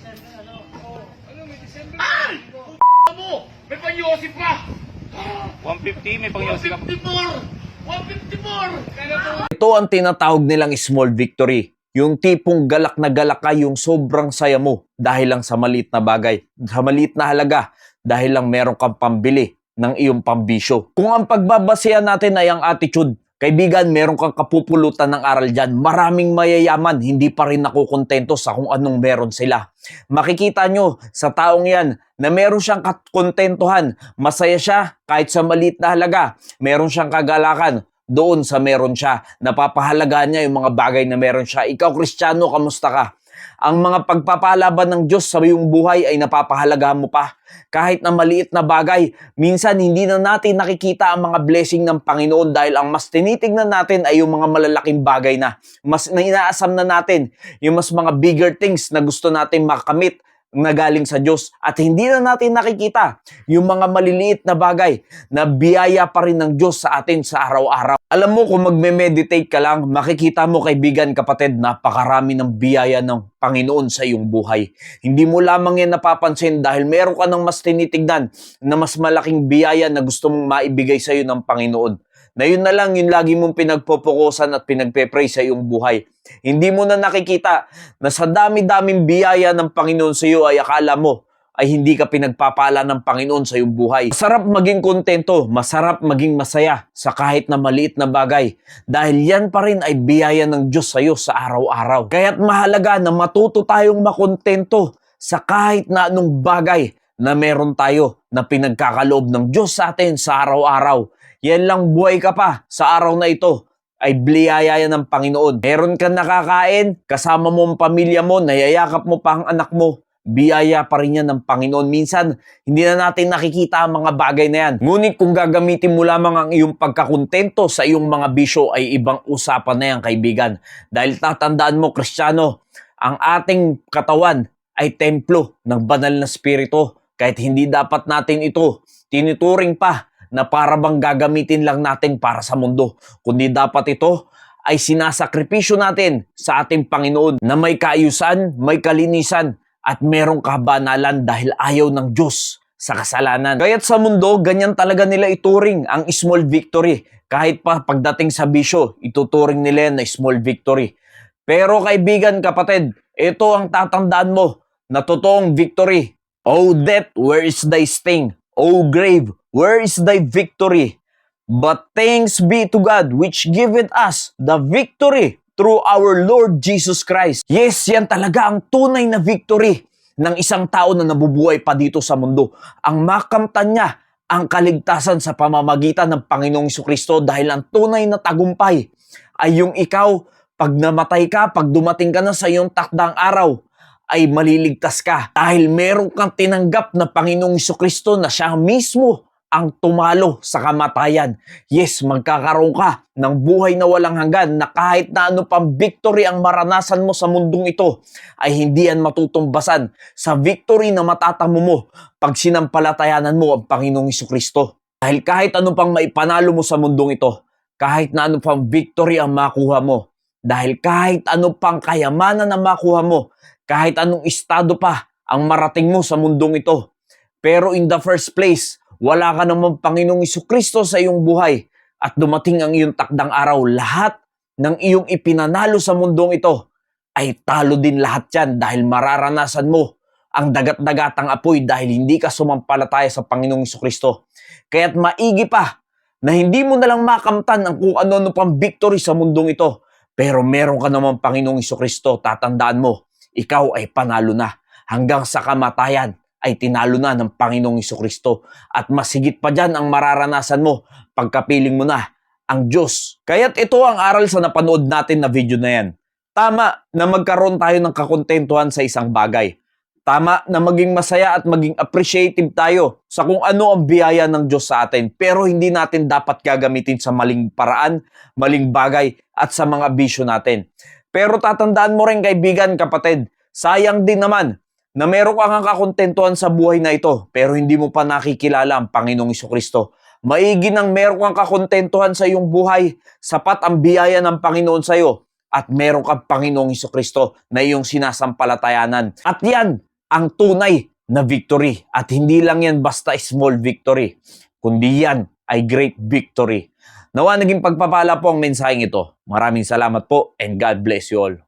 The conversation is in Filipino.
Ano, may December na. Mo! May pang-Yosip pa! 150, may pang-Yossi ka pa. 154! Kaya po, Ito ang tinatawag nilang small victory. Yung tipong galak na galak ka, yung sobrang saya mo dahil lang sa maliit na bagay, sa maliit na halaga, dahil lang meron kang pambili ng iyong pambisyo. Kung ang pagbabasehan natin ay ang attitude, kaibigan, meron kang kapupulutan ng aral dyan. Maraming mayayaman, hindi pa rin nakukontento sa kung anong meron sila. Makikita nyo sa taong yan na meron siyang kontentuhan. Masaya siya kahit sa maliit na halaga. Meron siyang kagalakan doon sa meron siya. Napapahalagaan niya yung mga bagay na meron siya. Ikaw, Kristiyano, kamusta ka? Ang mga pagpapalaban ng Diyos sa iyong buhay ay napapahalagahan mo pa. Kahit na maliit na bagay, minsan hindi na natin nakikita ang mga blessing ng Panginoon dahil ang mas tinitignan natin ay yung mga malalaking bagay na. Mas inaasam na natin yung mas mga bigger things na gusto natin makamit na galing sa Diyos. At hindi na natin nakikita yung mga maliliit na bagay na biyaya pa rin ng Diyos sa atin sa araw-araw. Alam mo, kung magme-meditate ka lang, makikita mo, kaibigan, kapatid, napakarami ng biyaya ng Panginoon sa iyong buhay. Hindi mo lamang yan napapansin dahil meron ka ng mas tinitignan na mas malaking biyaya na gusto mong maibigay sa iyo ng Panginoon. Na yun na lang yung lagi mong pinagpopokusan at pinagpe-pray sa iyong buhay. Hindi mo na nakikita na sa dami-daming biyaya ng Panginoon sa iyo ay akala mo ay hindi ka pinagpapala ng Panginoon sa iyong buhay. Masarap maging kontento, masarap maging masaya sa kahit na maliit na bagay dahil yan pa rin ay biyaya ng Diyos sa iyo sa araw-araw. Kaya't mahalaga na matuto tayong makontento sa kahit na anong bagay na meron tayo na pinagkakaloob ng Diyos sa atin sa araw-araw. Yan lang, buhay ka pa sa araw na ito ay biyaya yan ng Panginoon. Meron kang nakakain, kasama mo ang pamilya mo, nayayakap mo pa ang anak mo, biyaya pa rin yan ng Panginoon. Minsan, hindi na natin nakikita ang mga bagay na yan. Ngunit kung gagamitin mo lamang ang iyong pagkakontento sa iyong mga bisyo ay ibang usapan na yan, kaibigan. Dahil tatandaan mo, Kristiyano, ang ating katawan ay templo ng banal na spirito. Kahit hindi dapat natin ito tinuturing pa na para bang gagamitin lang natin para sa mundo. Kundi dapat ito ay sinasakripisyo natin sa ating Panginoon na may kaayusan, may kalinisan, at merong kabanalan dahil ayaw ng Diyos sa kasalanan. Kaya't sa mundo, ganyan talaga nila ituring ang small victory. Kahit pa pagdating sa bisyo, ituturing nila yan na small victory. Pero kaibigan, kapatid, ito ang tatandaan mo na totoong victory. O death, where is thy sting? O grave, where is thy victory? But thanks be to God which giveth us the victory through our Lord Jesus Christ. Yes, yan talaga ang tunay na victory ng isang tao na nabubuhay pa dito sa mundo. Ang makamtan niya ang kaligtasan sa pamamagitan ng Panginoong Jesucristo dahil ang tunay na tagumpay ay yung ikaw, pag namatay ka, pag dumating ka na sa iyong takdang araw, ay maliligtas ka dahil meron kang tinanggap na Panginoong Jesucristo na siya mismo ang tumalo sa kamatayan. Yes, magkakaroon ka ng buhay na walang hanggan na kahit na ano pang victory ang maranasan mo sa mundong ito ay hindi yan matutumbasan sa victory na matatamo mo pag sinampalatayanan mo ang Panginoong Jesucristo. Dahil kahit ano pang maipanalo mo sa mundong ito, kahit na ano pang victory ang makuha mo, dahil kahit ano pang kayamanan na makuha mo, kahit anong estado pa ang marating mo sa mundong ito. Pero in the first place, wala ka namang Panginoong Jesucristo sa iyong buhay at dumating ang iyong takdang araw, lahat ng iyong ipinanalo sa mundong ito ay talo din lahat yan dahil mararanasan mo ang dagat-dagatang apoy dahil hindi ka sumampalataya sa Panginoong Jesucristo. Kaya't maigi pa na hindi mo nalang makamtan ang kung ano-ano pang victory sa mundong ito. Pero meron ka namang Panginoong Jesucristo, tatandaan mo, ikaw ay panalo na. Hanggang sa kamatayan ay tinalo na ng Panginoong Jesucristo. At masigit pa dyan ang mararanasan mo pagkapiling mo na ang Diyos. Kaya't ito ang aral sa napanood natin na video na yan. Tama na magkaroon tayo ng kakontentuhan sa isang bagay. Tama na maging masaya at maging appreciative tayo sa kung ano ang biyaya ng Diyos sa atin. Pero hindi natin dapat gagamitin sa maling paraan, maling bagay at sa mga bisyo natin. Pero tatandaan mo rin, kaibigan, kapatid, sayang din naman na meron kang kakontentuhan sa buhay na ito pero hindi mo pa nakikilala ang Panginoong Jesucristo. Maigi nang meron kang kakontentuhan sa iyong buhay, sapat ang biyaya ng Panginoon sa iyo at meron kang Panginoong Hesukristo na iyong sinasampalatayanan. At yan ang tunay na victory. At hindi lang yan basta small victory, kundi yan ay great victory. Nawa naging pagpapala po ang mensaheng ito. Maraming salamat po and God bless you all.